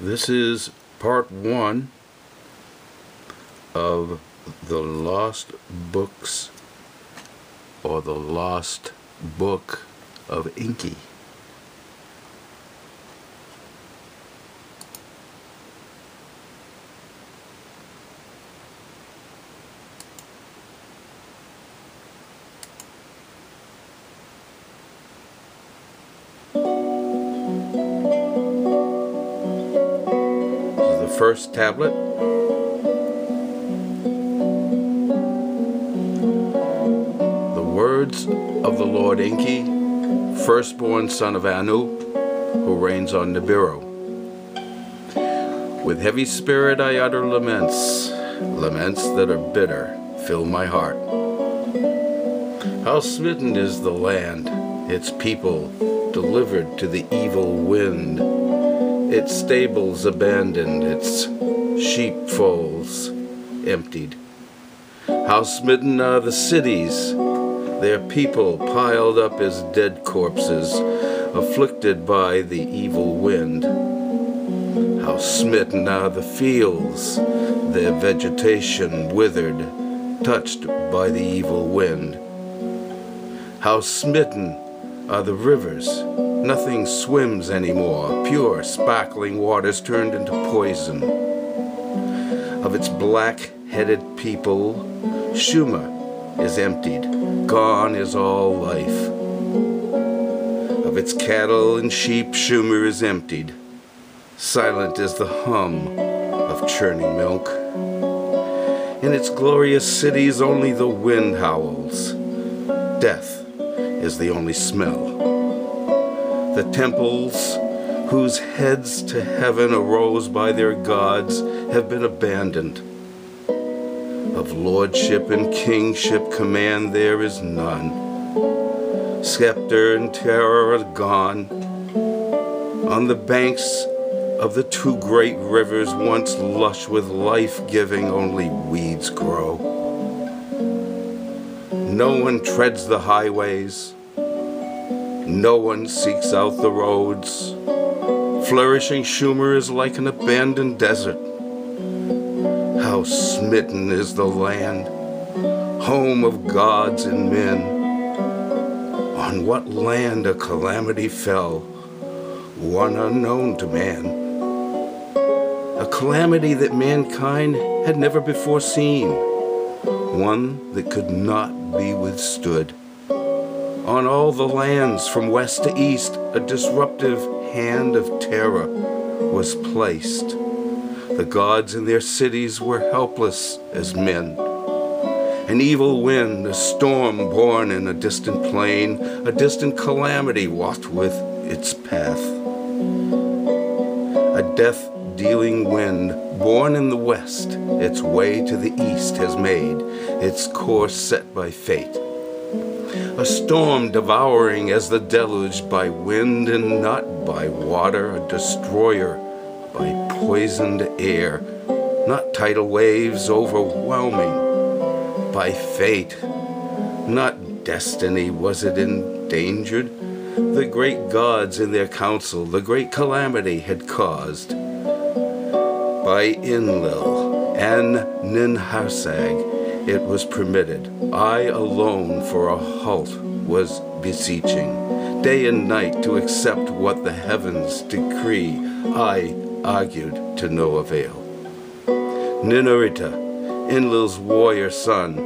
This is part 1 of the Lost Books, or the Lost Book of Inki. First tablet. The words of the Lord Inki, firstborn son of Anu, who reigns on Nibiru. With heavy spirit I utter laments, laments that are bitter fill my heart. How smitten is the land, its people delivered to the evil wind, its stables abandoned, its sheepfolds emptied. How smitten are the cities, their people piled up as dead corpses, afflicted by the evil wind. How smitten are the fields, their vegetation withered, touched by the evil wind. How smitten are the rivers, nothing swims anymore, pure, sparkling waters turned into poison. Of its black-headed people, Shuma is emptied, gone is all life. Of its cattle and sheep, Shuma is emptied. Silent is the hum of churning milk. In its glorious cities, only the wind howls. Death is the only smell. The temples, whose heads to heaven arose by their gods, have been abandoned. Of lordship and kingship command there is none. Scepter and terror are gone. On the banks of the two great rivers, once lush with life-giving, only weeds grow. No one treads the highways. No one seeks out the roads. Flourishing Shuma is like an abandoned desert. How smitten is the land, home of gods and men. On what land a calamity fell, one unknown to man. A calamity that mankind had never before seen, one that could not be withstood. On all the lands from west to east, a disruptive hand of terror was placed. The gods in their cities were helpless as men. An evil wind, a storm born in a distant plain, a distant calamity walked with its path. A death-dealing wind, born in the west, its way to the east has made, its course set by fate. A storm devouring as the deluge by wind and not by water, a destroyer by poisoned air, not tidal waves overwhelming, by fate, not destiny was it endangered. The great gods in their council, the great calamity had caused. By Enlil and Ninharsag, it was permitted. I alone for a halt was beseeching, day and night to accept what the heavens decree. I argued to no avail. Ninurita, Enlil's warrior son,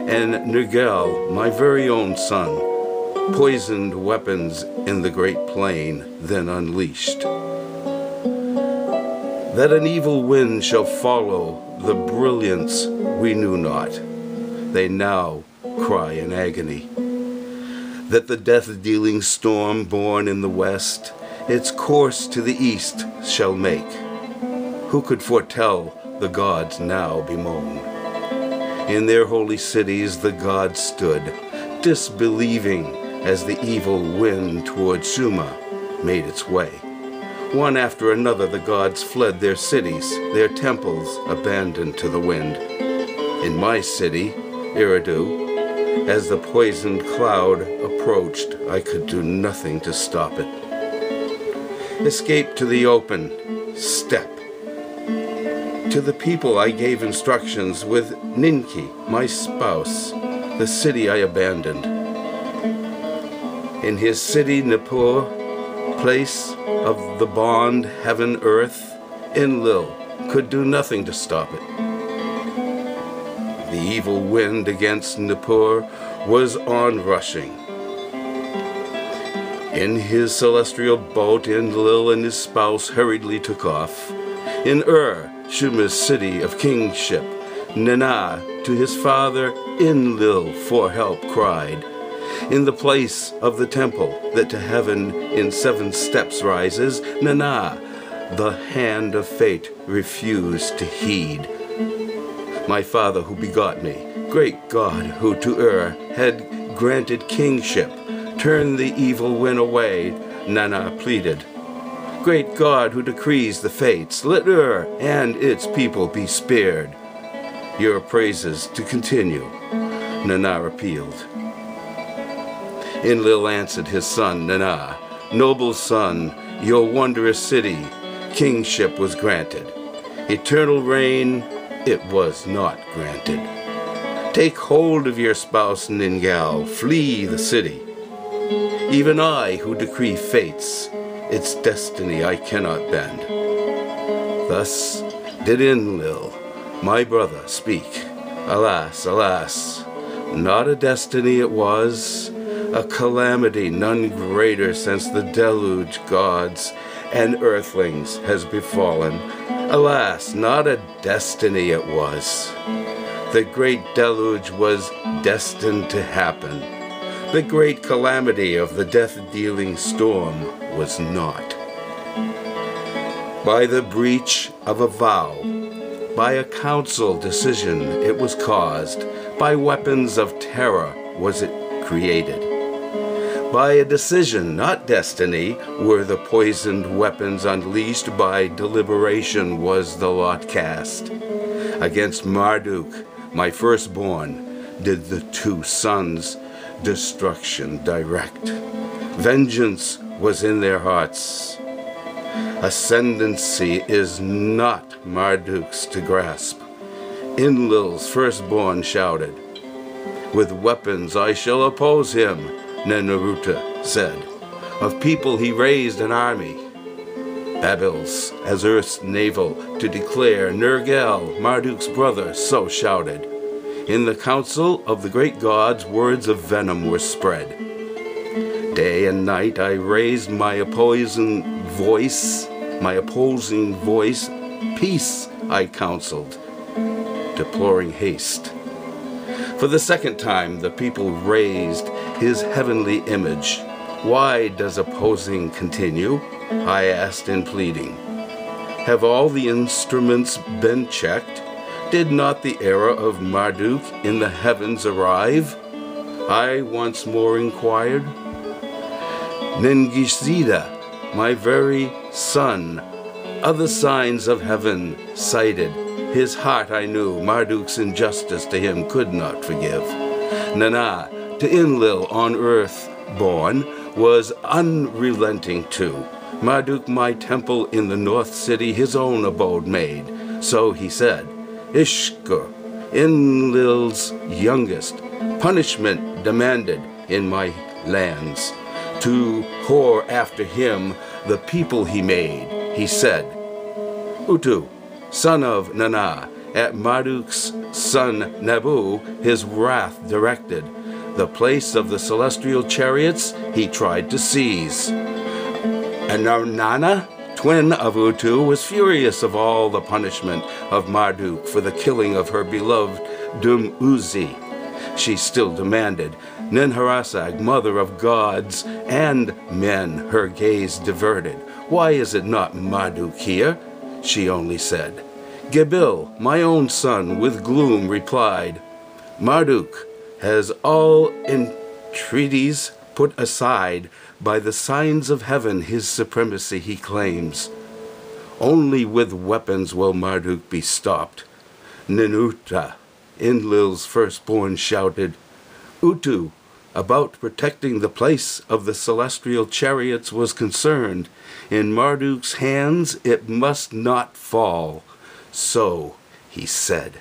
and Nergal, my very own son, poisoned weapons in the great plain, then unleashed. That an evil wind shall follow the brilliance we knew not, they now cry in agony. That the death-dealing storm born in the west, its course to the east shall make. Who could foretell the gods now bemoan? In their holy cities the gods stood, disbelieving as the evil wind toward Shuma made its way. One after another the gods fled their cities, their temples abandoned to the wind. In my city, Eridu, as the poisoned cloud approached, I could do nothing to stop it. Escape to the open, step. To the people I gave instructions with Ninki, my spouse, the city I abandoned. In his city, Nippur, place of the bond, heaven, earth, Enlil could do nothing to stop it. The evil wind against Nippur was onrushing. In his celestial boat, Enlil and his spouse hurriedly took off. In Shuma's city of kingship, Nana to his father Enlil for help cried. In the place of the temple that to heaven in 7 steps rises, Nana, the hand of fate, refused to heed. My father who begot me, great God who to had granted kingship, turn the evil wind away, Nana pleaded. Great God who decrees the fates, let and its people be spared. Your praises to continue, Nana appealed. Enlil answered his son, Nana, noble son, your wondrous city, kingship was granted. Eternal reign, it was not granted. Take hold of your spouse, Ningal, flee the city. Even I, who decree fates, its destiny I cannot bend. Thus did Enlil, my brother, speak. Alas, alas, not a destiny it was, a calamity none greater since the deluge gods and earthlings has befallen. Alas, not a destiny it was. The great deluge was destined to happen. The great calamity of the death-dealing storm was not. By the breach of a vow, by a council decision it was caused, by weapons of terror was it created. By a decision, not destiny, were the poisoned weapons unleashed, by deliberation was the lot cast. Against Marduk, my firstborn, did the 2 sons destruction direct. Vengeance was in their hearts. Ascendancy is not Marduk's to grasp. Enlil's firstborn shouted, with weapons I shall oppose him, Nenaruta said. Of people he raised an army. Babil's as earth's navel to declare, Nergal, Marduk's brother, so shouted. In the council of the great gods, words of venom were spread. Day and night I raised my opposing voice, peace I counseled, deploring haste. For the second time the people raised his heavenly image. Why does opposing continue? I asked in pleading. Have all the instruments been checked? Did not the era of Marduk in the heavens arrive? I once more inquired. Ningishzida, my very son, other signs of heaven cited. His heart I knew, Marduk's injustice to him could not forgive. Nana, to Enlil on earth born, was unrelenting too. Marduk my temple in the north city his own abode made. So he said, Ishkur, Enlil's youngest, punishment demanded in my lands. To whore after him the people he made, he said, Utu, son of Nana, at Marduk's son Nabu his wrath directed. The place of the celestial chariots he tried to seize. And Nana, twin of Utu, was furious of all the punishment of Marduk for the killing of her beloved Dum-Uzi. She still demanded, Ninharasag, mother of gods and men, her gaze diverted. Why is it not Marduk here? She only said. Gebil, my own son, with gloom replied, Marduk has all entreaties put aside. By the signs of heaven his supremacy he claims. Only with weapons will Marduk be stopped. Ninuta, Enlil's firstborn, shouted, Utu, about protecting the place of the celestial chariots was concerned. In Marduk's hands it must not fall. So he said,